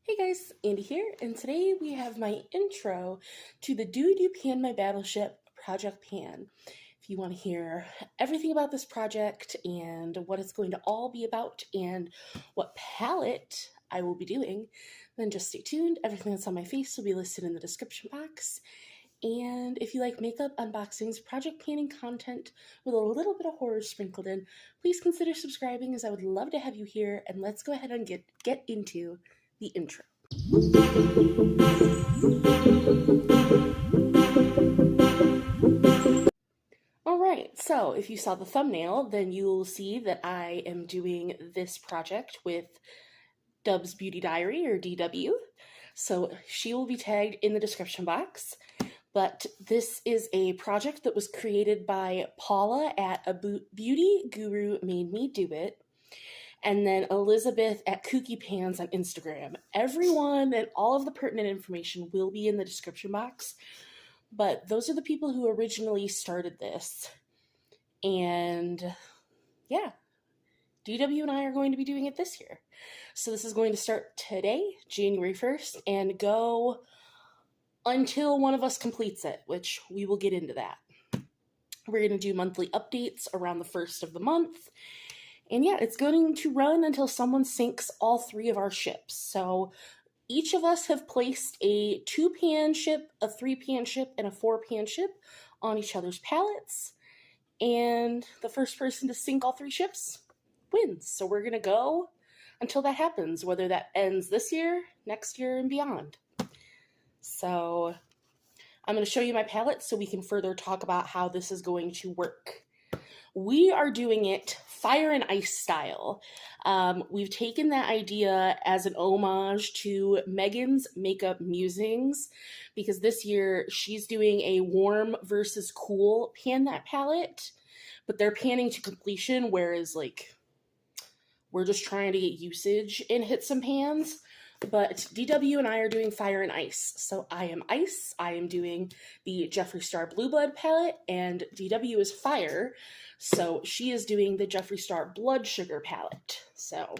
Hey guys, Andy here, and today we have my intro to the Do Pan My Battleship Project Pan. If you want to hear everything about this project and what it's going to all be about and what palette I will be doing, then just stay tuned. Everything that's on my face will be listed in the description box. And if you like makeup, unboxings, project panning content with a little bit of horror sprinkled in, please consider subscribing, as I would love to have you here. And let's go ahead and get into the intro. Alright, so if you saw the thumbnail, then you'll see that I am doing this project with Dub's Beauty Diary, or DW. So she will be tagged in the description box. But this is a project that was created by Paula at A Beauty Guru Made Me Do It, and then Elizabeth at kookypans on Instagram. Everyone and all of the pertinent information will be in the description box, but those are the people who originally started this. And yeah, DW and I are going to be doing it this year. So this is going to start today, January 1st, and go until one of us completes it, which we will get into that. We're going to do monthly updates around the 1st of the month. And yeah, it's going to run until someone sinks all 3 of our ships. So each of us have placed a 2-pan ship, a 3-pan ship, and a 4-pan ship on each other's palettes. And the first person to sink all 3 ships wins. So we're going to go until that happens, whether that ends this year, next year, and beyond. So I'm going to show you my palette so we can further talk about how this is going to work. We are doing it fire and ice style. We've taken that idea as an homage to Megan's makeup musings, because this year she's doing a warm versus cool pan that palette, but they're panning to completion, whereas like we're just trying to get usage and hit some pans. But DW and I are doing fire and ice. So I am ice. I am doing the Jeffree Star Blue Blood palette, and DW is fire. So she is doing the Jeffree Star Blood Sugar palette. So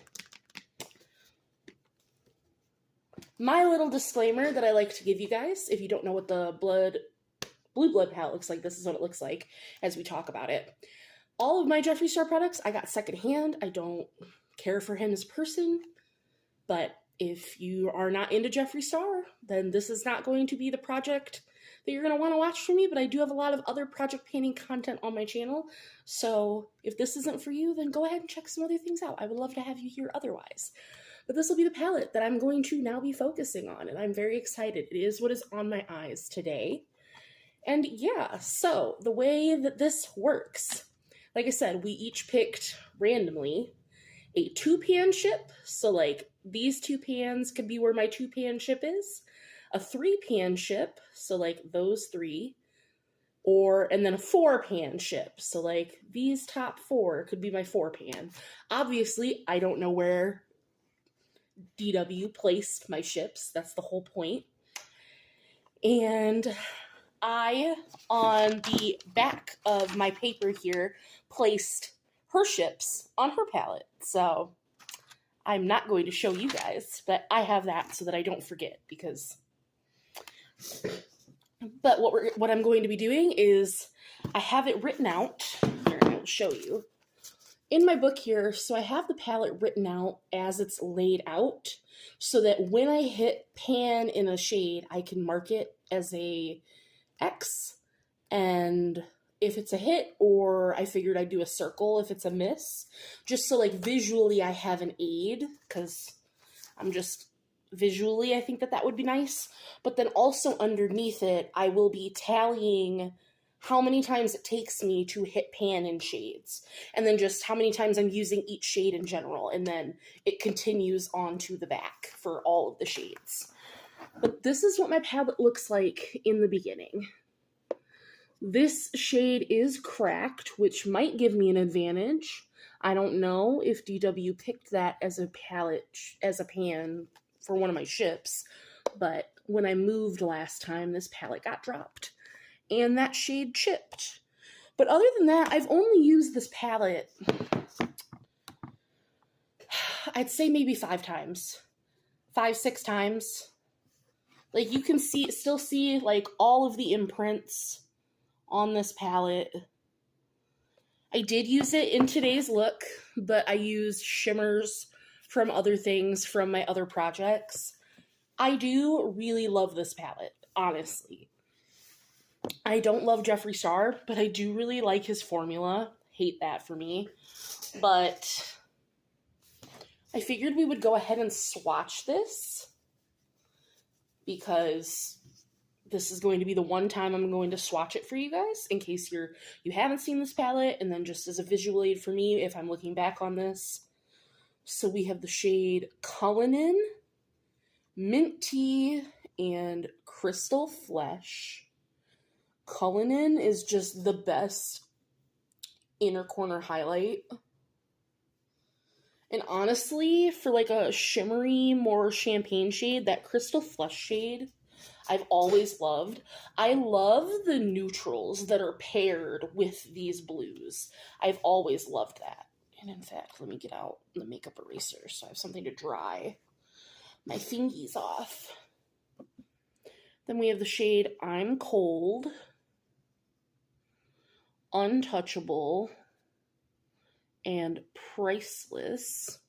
my little disclaimer that I like to give you guys, if you don't know what the Blue Blood palette looks like, this is what it looks like as we talk about it. All of my Jeffree Star products I got secondhand. I don't care for him as a person, but if you are not into Jeffree Star, then this is not going to be the project that you're going to want to watch from me, but I do have a lot of other project painting content on my channel, so if this isn't for you, then go ahead and check some other things out. I would love to have you here otherwise. But this will be the palette that I'm going to now be focusing on, and I'm very excited. It is what is on my eyes today. And yeah, so the way that this works, like I said, we each picked randomly a 2-pan ship, so like these 2 pans could be where my 2-pan ship is, a 3-pan ship, so like those 3, and then a 4-pan ship, so like these top 4 could be my 4-pan. Obviously, I don't know where DW placed my ships, that's the whole point. And I, on the back of my paper here, placed her ships on her palette. So I'm not going to show you guys, but I have that so that I don't forget, because but what I'm going to be doing is I have it written out here, and I will show you in my book here. So I have the palette written out as it's laid out, so that when I hit pan in a shade, I can mark it as a X, and if it's a hit, or I figured I'd do a circle if it's a miss, just so like visually I have an aid, because I'm just visually, I think that would be nice. But then also underneath it, I will be tallying how many times it takes me to hit pan in shades, and then just how many times I'm using each shade in general, and then it continues on to the back for all of the shades. But this is what my palette looks like in the beginning. This shade is cracked, which might give me an advantage. I don't know if DW picked that as a palette, as a pan for one of my ships, but when I moved last time, this palette got dropped, and that shade chipped. But other than that, I've only used this palette, I'd say maybe 5 times. 5-6 times. Like, you can still see, like, all of the imprints on this palette. I did use it in today's look, but I used shimmers from other things from my other projects. I do really love this palette, honestly. I don't love Jeffree Star, but I do really like his formula. Hate that for me. But I figured we would go ahead and swatch this, because this is going to be the one time I'm going to swatch it for you guys, in case you haven't seen this palette, and then just as a visual aid for me if I'm looking back on this. So we have the shade Cullinan, Mint Tea, and Crystal Flesh. Cullinan is just the best inner corner highlight. And honestly, for like a shimmery, more champagne shade, that Crystal Flesh shade, I've always loved. I love the neutrals that are paired with these blues. I've always loved that. And in fact, let me get out the makeup eraser so I have something to dry my fingies off. Then we have the shade I'm Cold, Untouchable, and Priceless.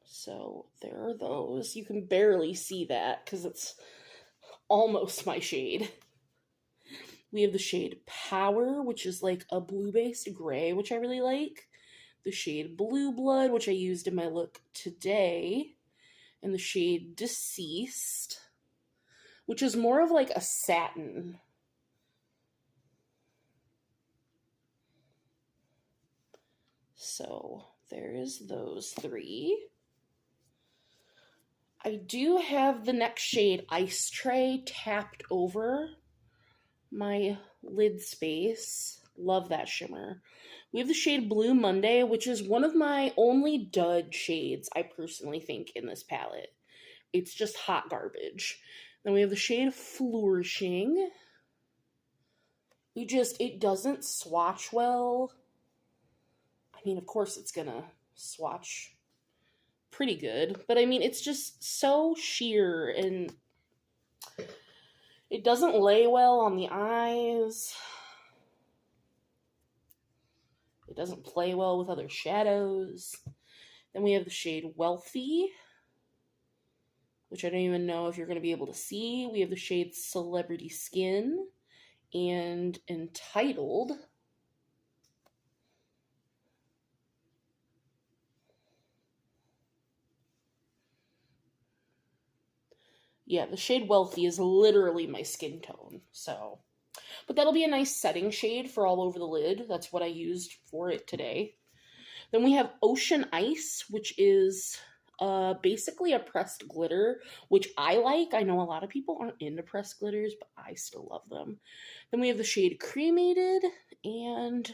So there are those. You can barely see that because it's almost my shade. We have the shade Power, which is like a blue-based gray, which I really like. The shade Blue Blood, which I used in my look today. And the shade Deceased, which is more of like a satin. So there's those three. I do have the next shade, Ice Tray, tapped over my lid space. Love that shimmer. We have the shade Blue Monday, which is one of my only dud shades, I personally think, in this palette. It's just hot garbage. Then we have the shade Flourishing. It doesn't swatch well. I mean, of course it's gonna swatch pretty good, but I mean, it's just so sheer, and it doesn't lay well on the eyes. It doesn't play well with other shadows. Then we have the shade Wealthy, which I don't even know if you're going to be able to see. We have the shade Celebrity Skin and Entitled. Yeah, the shade Wealthy is literally my skin tone, so. But that'll be a nice setting shade for all over the lid. That's what I used for it today. Then we have Ocean Ice, which is basically a pressed glitter, which I like. I know a lot of people aren't into pressed glitters, but I still love them. Then we have the shade Cremated and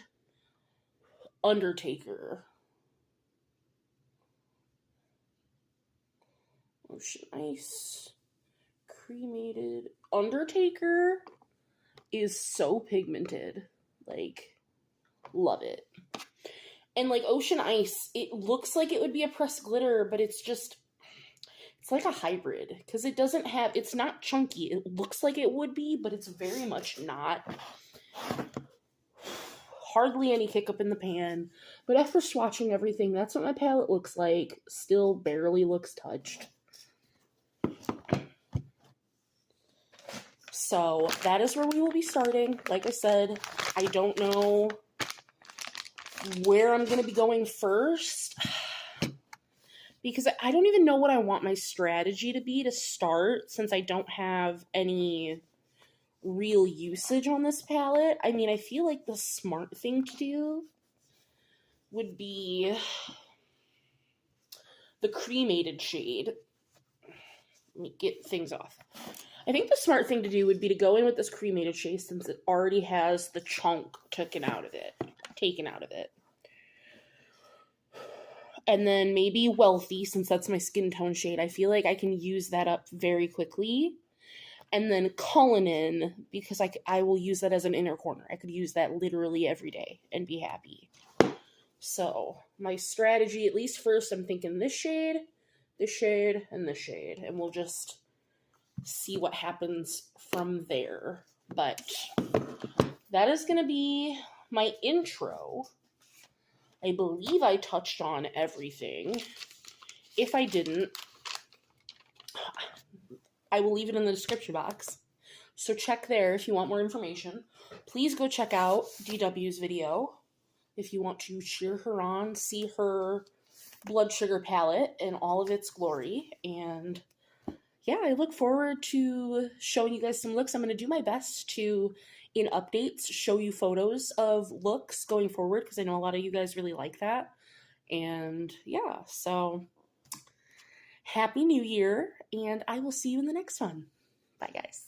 Undertaker. Ocean Ice, Cremated. Undertaker is so pigmented. Like, love it. And like Ocean Ice, it looks like it would be a pressed glitter, but it's like a hybrid, because it's not chunky. It looks like it would be, but it's very much not. Hardly any kick up in the pan. But after swatching everything, that's what my palette looks like. Still barely looks touched. So that is where we will be starting. Like I said, I don't know where I'm going to be going first, because I don't even know what I want my strategy to be to start, since I don't have any real usage on this palette. I mean, I feel like the smart thing to do would be the Cremated shade. Let me get things off. I think the smart thing to do would be to go in with this Cremated shade, since it already has the chunk taken out of it. And then maybe Wealthy, since that's my skin tone shade. I feel like I can use that up very quickly. and then Cullinan, because I will use that as an inner corner. I could use that literally every day and be happy. So my strategy, at least first, I'm thinking this shade, and this shade, and we'll just see what happens from there. But that is going to be my intro. I believe I touched on everything. If I didn't, I will leave it in the description box. So check there if you want more information. Please go check out DW's video if you want to cheer her on, see her blood sugar palette in all of its glory. And yeah, I look forward to showing you guys some looks. I'm going to do my best to, in updates, show you photos of looks going forward, because I know a lot of you guys really like that. And yeah, so Happy New Year, and I will see you in the next one. Bye, guys.